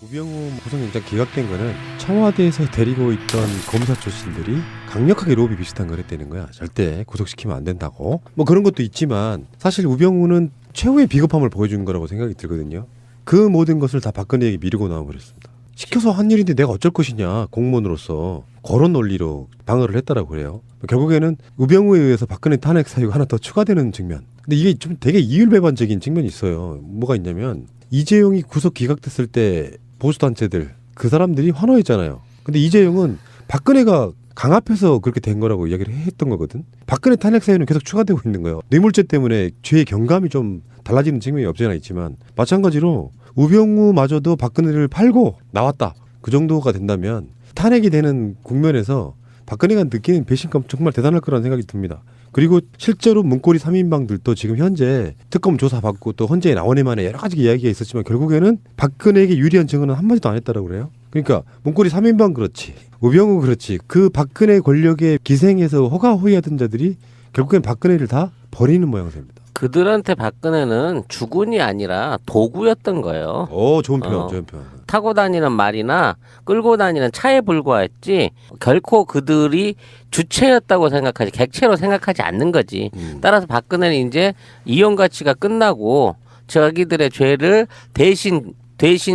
우병우 구속영장 기각된 거는 청와대에서 데리고 있던 검사 출신들이 강력하게 로비 비슷한 걸 했다는 거야. 절대 구속시키면 안 된다고. 뭐 그런 것도 있지만 사실 우병우는 최후의 비겁함을 보여준 거라고 생각이 들거든요. 그 모든 것을 다 박근혜에게 미루고 나와버렸습니다. 시켜서 한 일인데 내가 어쩔 것이냐, 공무원으로서 그런 논리로 방어를 했다라고 그래요. 결국에는 우병우에 의해서 박근혜 탄핵 사유가 하나 더 추가되는 측면. 근데 이게 좀 되게 이율배반적인 측면이 있어요. 뭐가 있냐면 이재용이 구속 기각됐을 때 보수단체들 그 사람들이 환호했잖아요. 근데 이재용은 박근혜가 강압해서 그렇게 된 거라고 이야기를 했던 거거든. 박근혜 탄핵 사유는 계속 추가되고 있는 거예요. 뇌물죄 때문에 죄의 경감이 좀 달라지는 측면이 없지 않아 있지만 마찬가지로 우병우마저도 박근혜를 팔고 나왔다. 그 정도가 된다면 탄핵이 되는 국면에서 박근혜가 느끼는 배신감 정말 대단할 거라는 생각이 듭니다. 그리고 실제로 문고리 3인방들도 지금 현재 특검 조사받고 또 헌재에 나오네 만에 여러 가지 이야기가 있었지만 결국에는 박근혜에게 유리한 증언은 한마디도 안 했다라고 그래요. 그러니까 문고리 3인방 그렇지, 우병우 그렇지, 그 박근혜 권력에 기생해서 호가호위하던 자들이 결국엔 박근혜를 다 버리는 모양새입니다. 그들한테 박근혜는 주군이 아니라 도구였던 거예요. 좋은 표현, 좋은 표현. 타고 다니는 말이나 끌고 다니는 차에 불과했지 결코 그들이 주체였다고 생각하지 객체로 생각하지 않는 거지. 따라서 박근혜는 이제 이용 가치가 끝나고 자기들의 죄를 대신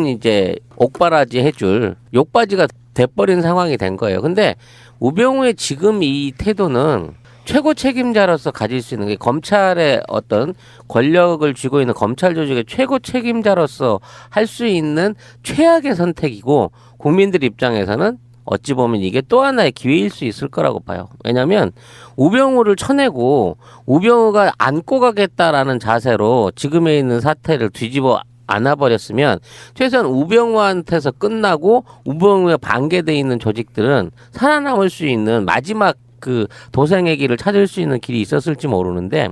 이제 옥바라지 해줄 욕바지가 돼버린 상황이 된 거예요. 근데 우병우의 지금 이 태도는 최고 책임자로서 가질 수 있는 게 검찰의 어떤 권력을 쥐고 있는 검찰 조직의 최고 책임자로서 할 수 있는 최악의 선택이고 국민들 입장에서는 어찌 보면 이게 또 하나의 기회일 수 있을 거라고 봐요. 왜냐하면 우병우를 쳐내고 우병우가 안고 가겠다라는 자세로 지금에 있는 사태를 뒤집어 안아버렸으면 최소한 우병우한테서 끝나고 우병우에 반개돼 있는 조직들은 살아남을 수 있는 마지막 그 도생의 길을 찾을 수 있는 길이 있었을지 모르는데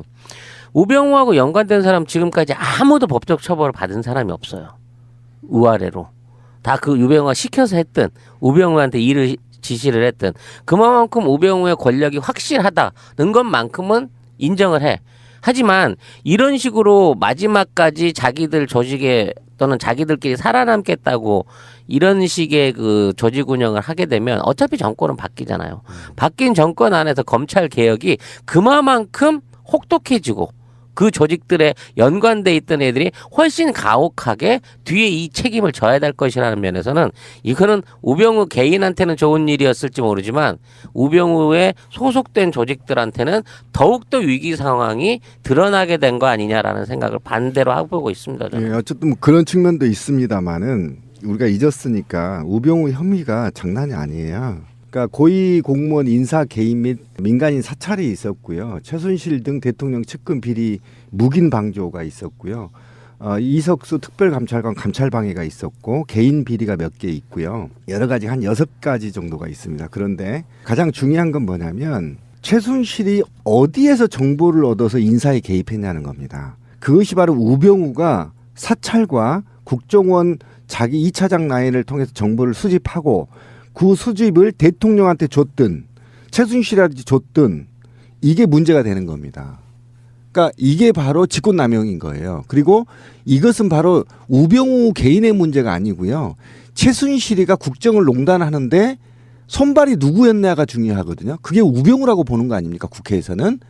우병우하고 연관된 사람 지금까지 아무도 법적 처벌을 받은 사람이 없어요. 우아래로. 다 그 우병우가 시켜서 했든 우병우한테 일을 지시를 했든 그만큼 우병우의 권력이 확실하다는 것만큼은 인정을 해. 하지만 이런 식으로 마지막까지 자기들 조직에 또는 자기들끼리 살아남겠다고 이런 식의 그 조직 운영을 하게 되면 어차피 정권은 바뀌잖아요. 바뀐 정권 안에서 검찰 개혁이 그만큼 혹독해지고 그 조직들에 연관돼 있던 애들이 훨씬 가혹하게 뒤에 이 책임을 져야 될 것이라는 면에서는 이거는 우병우 개인한테는 좋은 일이었을지 모르지만 우병우에 소속된 조직들한테는 더욱더 위기 상황이 드러나게 된 거 아니냐라는 생각을 반대로 하고 있습니다. 저는. 예, 어쨌든 뭐 그런 측면도 있습니다만은 우리가 잊었으니까 우병우 혐의가 장난이 아니에요. 그러니까 고위 공무원 인사 개입 및 민간인 사찰이 있었고요. 최순실 등 대통령 측근 비리 묵인 방조가 있었고요. 이석수 특별감찰관 감찰방해가 있었고 개인 비리가 몇 개 있고요. 여러 가지 한 6가지 정도가 있습니다. 그런데 가장 중요한 건 뭐냐면 최순실이 어디에서 정보를 얻어서 인사에 개입했냐는 겁니다. 그것이 바로 우병우가 사찰과 국정원 자기 2차장 라인을 통해서 정보를 수집하고 그 수집을 대통령한테 줬든 최순실한테 줬든 이게 문제가 되는 겁니다. 그러니까 이게 바로 직권남용인 거예요. 그리고 이것은 바로 우병우 개인의 문제가 아니고요. 최순실이가 국정을 농단하는데 손발이 누구였냐가 중요하거든요. 그게 우병우라고 보는 거 아닙니까? 국회에서는.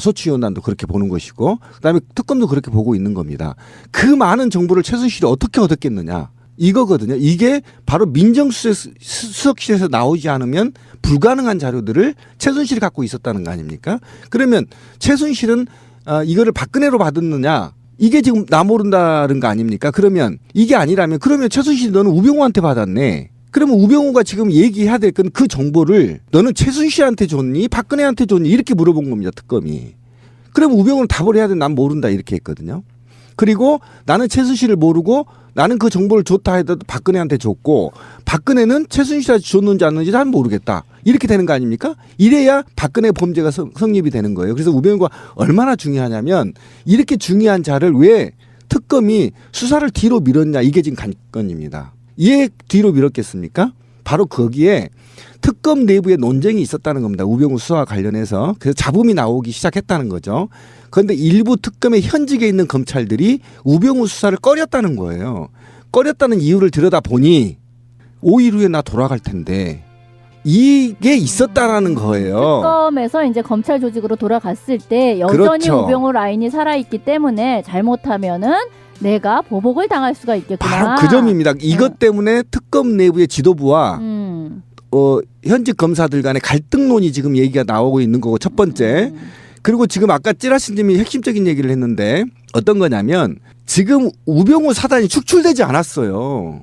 소추위원단도 그렇게 보는 것이고 그다음에 특검도 그렇게 보고 있는 겁니다. 그 많은 정보를 최순실이 어떻게 얻었겠느냐. 이거거든요. 이게 바로 민정수석실에서 나오지 않으면 불가능한 자료들을 최순실이 갖고 있었다는 거 아닙니까? 그러면 최순실은 이거를 박근혜로 받았느냐? 이게 지금 나 모른다는 거 아닙니까? 그러면 이게 아니라면 그러면 최순실이 너는 우병우한테 받았네. 그러면 우병우가 지금 얘기해야 될 건 그 정보를 너는 최순실한테 줬니? 박근혜한테 줬니? 이렇게 물어본 겁니다. 특검이. 그러면 우병우는 답을 해야 돼. 난 모른다. 이렇게 했거든요. 그리고 나는 최순실을 모르고 나는 그 정보를 줬다 해도 박근혜한테 줬고 박근혜는 최순실한테 줬는지 안 줬는지 난 모르겠다. 이렇게 되는 거 아닙니까? 이래야 박근혜 범죄가 성립이 되는 거예요. 그래서 우병우가 얼마나 중요하냐면 이렇게 중요한 자를 왜 특검이 수사를 뒤로 밀었냐 이게 지금 관건입니다. 왜 뒤로 밀었겠습니까? 바로 거기에 특검 내부에 논쟁이 있었다는 겁니다. 우병우 수사와 관련해서. 그래서 잡음이 나오기 시작했다는 거죠. 그런데 일부 특검의 현직에 있는 검찰들이 우병우 수사를 꺼렸다는 거예요. 꺼렸다는 이유를 들여다보니 5일 후에 나 돌아갈 텐데 이게 있었다라는 거예요. 특검에서 이제 검찰 조직으로 돌아갔을 때 여전히 그렇죠. 우병우 라인이 살아있기 때문에 잘못하면은 내가 보복을 당할 수가 있겠구나. 바로 그 점입니다. 이것 때문에 특검 내부의 지도부와 현직 검사들 간의 갈등론이 지금 얘기가 나오고 있는 거고 첫 번째. 그리고 지금 아까 찌라시님이 핵심적인 얘기를 했는데 어떤 거냐면 지금 우병우 사단이 축출되지 않았어요.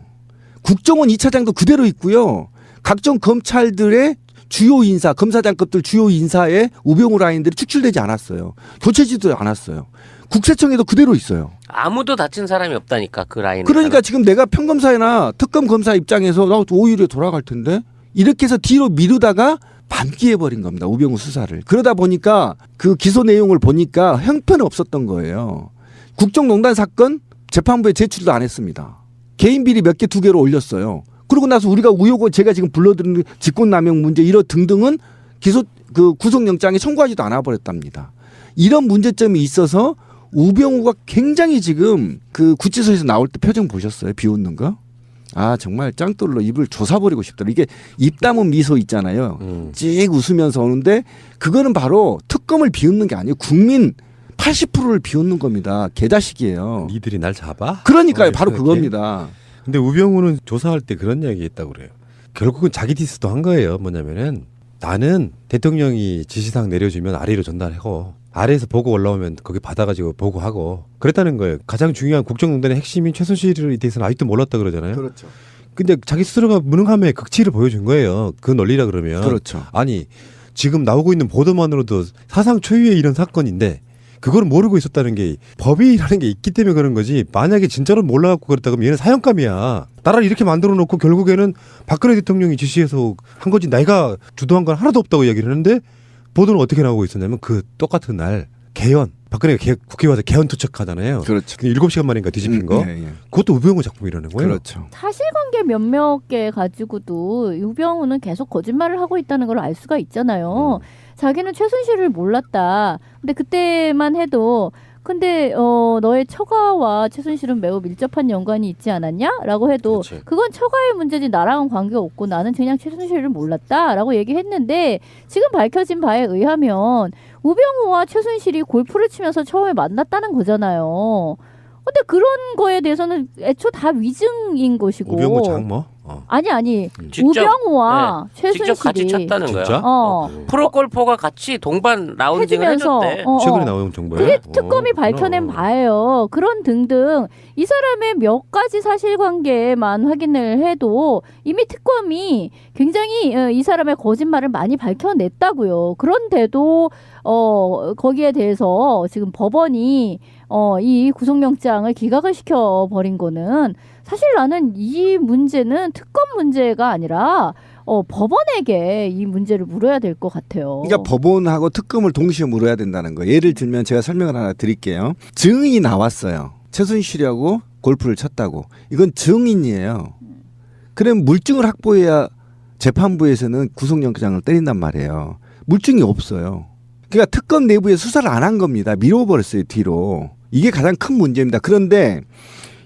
국정원 2차장도 그대로 있고요. 각종 검찰들의 주요 인사, 검사장급들 주요 인사에 우병우 라인들이 축출되지 않았어요. 교체지도 않았어요. 국세청에도 그대로 있어요. 아무도 다친 사람이 없다니까 그 라인에. 그러니까 지금 내가 평검사나 특검 검사 입장에서 나 5일에 돌아갈 텐데 이렇게 해서 뒤로 미루다가 반기해버린 겁니다. 우병우 수사를. 그러다 보니까 그 기소 내용을 보니까 형편이 없었던 거예요. 국정농단 사건 재판부에 제출도 안 했습니다. 개인 비리 몇 개 2개로 올렸어요. 그러고 나서 우리가 우효고 제가 지금 불러드린 직권남용 문제 이런 등등은 구속영장에 청구하지도 않아 버렸답니다. 이런 문제점이 있어서 우병우가 굉장히 지금 그 구치소에서 나올 때 표정 보셨어요? 비웃는 거? 아 정말 짱돌로 입을 조사버리고 싶더라. 이게 입 다문 미소 있잖아요. 찍 웃으면서 오는데 그거는 바로 특검을 비웃는 게 아니에요. 국민 80%를 비웃는 겁니다. 개자식이에요. 니들이 날 잡아? 그러니까요. 바로 그렇게? 그겁니다. 근데 우병우는 조사할 때 그런 이야기 했다고 그래요. 결국은 자기 디스도 한 거예요. 뭐냐면은 나는 대통령이 지시사항 내려주면 아래로 전달하고 아래에서 보고 올라오면 거기 받아가지고 보고하고 그랬다는 거예요. 가장 중요한 국정농단의 핵심인 최순실에 대해서는 아직도 몰랐다 그러잖아요. 그렇죠. 근데 자기 스스로가 무능함의 극치를 보여준 거예요. 그 논리라 그러면. 그렇죠. 아니 지금 나오고 있는 보도만으로도 사상 초유의 이런 사건인데 그걸 모르고 있었다는 게 법이라는 게 있기 때문에 그런 거지. 만약에 진짜로 몰라갖고 그랬다 그러면 얘는 사형감이야. 나라를 이렇게 만들어 놓고 결국에는 박근혜 대통령이 지시해서 한 거지 내가 주도한 건 하나도 없다고 얘기를 했는데 보도는 어떻게 나오고 있었냐면 그 똑같은 날 개헌 박근혜가 국회에 와서 개헌 투척하잖아요. 그렇죠. 7시간 만인가 뒤집힌 거. 네, 네. 그것도 우병우 작품이라는 거예요. 그렇죠. 사실관계 몇몇 개 가지고도 우병우는 계속 거짓말을 하고 있다는 걸 알 수가 있잖아요. 자기는 최순실을 몰랐다. 근데 그때만 해도 근데 너의 처가와 최순실은 매우 밀접한 연관이 있지 않았냐? 라고 해도 그렇지. 그건 처가의 문제지 나랑은 관계없고 나는 그냥 최순실을 몰랐다 라고 얘기했는데 지금 밝혀진 바에 의하면 우병우와 최순실이 골프를 치면서 처음에 만났다는 거잖아요. 근데 그런 거에 대해서는 애초 다 위증인 것이고 우병우 장모? 아니 직접, 우병우와 최순실이 직접 같이 쳤다는 진짜? 거야. 프로골퍼가 같이 동반 라운딩을 해주면서 해줬대. 최근에 나온 정보예요? 그게 특검이 밝혀낸 그렇구나. 바예요. 그런 등등 이 사람의 몇 가지 사실관계만 확인을 해도 이미 특검이 굉장히 이 사람의 거짓말을 많이 밝혀냈다고요. 그런데도 거기에 대해서 지금 법원이 이 구속영장을 기각을 시켜버린 거는 사실 나는 이 문제는 특검 문제가 아니라 법원에게 이 문제를 물어야 될 것 같아요. 그러니까 법원하고 특검을 동시에 물어야 된다는 거예요. 예를 들면 제가 설명을 하나 드릴게요. 증인이 나왔어요. 최순실이하고 골프를 쳤다고. 이건 증인이에요. 그럼 물증을 확보해야 재판부에서는 구속영장을 때린단 말이에요. 물증이 없어요. 그러니까 특검 내부에 수사를 안 한 겁니다. 미뤄버렸어요, 뒤로. 이게 가장 큰 문제입니다. 그런데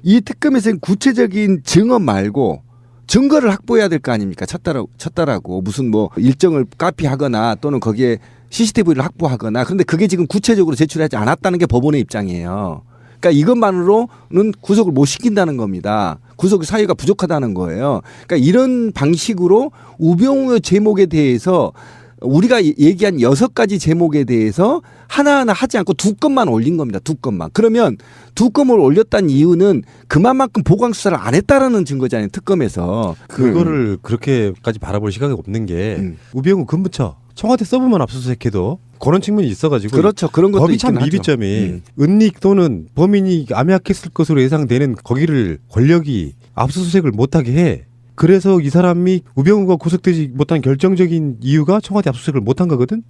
이 특검에서는 구체적인 증언 말고 증거를 확보해야 될 거 아닙니까? 쳤다라고 무슨 뭐 일정을 카피하거나 또는 거기에 CCTV를 확보하거나 그런데 그게 지금 구체적으로 제출하지 않았다는 게 법원의 입장이에요. 그러니까 이것만으로는 구속을 못 시킨다는 겁니다. 구속 사유가 부족하다는 거예요. 그러니까 이런 방식으로 우병우의 제목에 대해서 우리가 얘기한 6가지 제목에 대해서 하나하나 하지 않고 2건만 올린 겁니다. 2건만. 그러면 2건을 올렸다는 이유는 그만큼 보강 수사를 안 했다라는 증거잖아요. 특검에서. 그거를 그렇게까지 바라볼 시각이 없는 게 우병우 근무처 청와대 서브만 압수수색해도 그런 측면이 있어가지고 그렇죠. 그런 것도 법이 참 있긴 하죠. 미비점이 은닉 또는 범인이 암약했을 것으로 예상되는 거기를 권력이 압수수색을 못하게 해. 그래서 이 사람이 우병우가 구속되지 못한 결정적인 이유가 청와대 압수수색을 못한 거거든.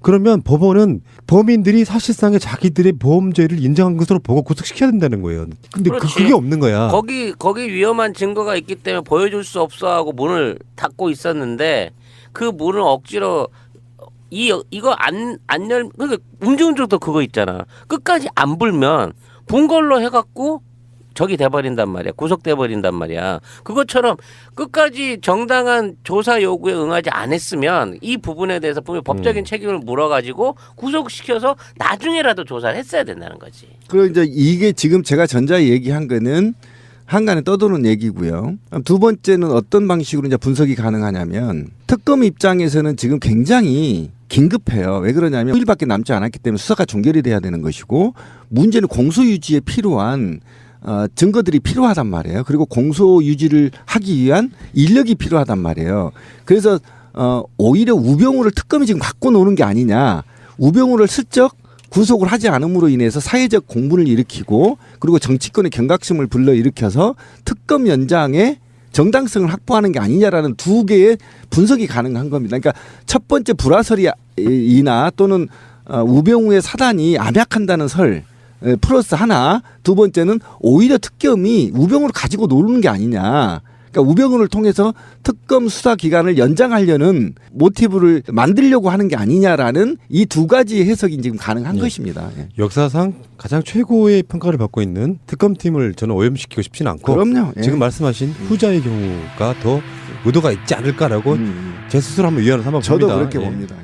그러면 법원은 범인들이 사실상의 자기들의 보험죄를 인정한 것으로 보고 구속시켜야 된다는 거예요. 근데 그렇지. 그게 없는 거야. 거기 위험한 증거가 있기 때문에 보여줄 수 없어 하고 문을 닫고 있었는데 그 문을 억지로 이거 안 열 그러니까 음주운전도 그거 있잖아. 끝까지 안 불면 본 걸로 해갖고 적이 돼버린단 말이야. 구속돼버린단 말이야. 그것처럼 끝까지 정당한 조사 요구에 응하지 않았으면 이 부분에 대해서 분명히 법적인 책임을 물어가지고 구속시켜서 나중에라도 조사를 했어야 된다는 거지. 그리고 이제 이게 지금 제가 전자에 얘기한 거는 한간에 떠도는 얘기고요. 두 번째는 어떤 방식으로 이제 분석이 가능하냐면 특검 입장에서는 지금 굉장히 긴급해요. 왜 그러냐면 5일밖에 남지 않았기 때문에 수사가 종결이 돼야 되는 것이고 문제는 공소 유지에 필요한 증거들이 필요하단 말이에요. 그리고 공소 유지를 하기 위한 인력이 필요하단 말이에요. 그래서 오히려 우병우를 특검이 지금 갖고 노는 게 아니냐. 우병우를 슬쩍 구속을 하지 않음으로 인해서 사회적 공분을 일으키고 그리고 정치권의 경각심을 불러일으켜서 특검 연장에 정당성을 확보하는 게 아니냐라는 두 개의 분석이 가능한 겁니다. 그러니까 첫 번째 불화설이나 또는 우병우의 사단이 암약한다는 설 플러스 하나, 두 번째는 오히려 특검이 우병우를 가지고 노는 게 아니냐. 그러니까 우병우를 통해서 특검 수사 기간을 연장하려는 모티브를 만들려고 하는 게 아니냐라는 이 두 가지 해석이 지금 가능한 것입니다. 예. 역사상 가장 최고의 평가를 받고 있는 특검팀을 저는 오염시키고 싶지는 않고 그럼요. 예. 지금 말씀하신 후자의 경우가 더 의도가 있지 않을까라고 제 스스로 한번 위안을 삼아 봅니다. 저도 그렇게 예. 봅니다.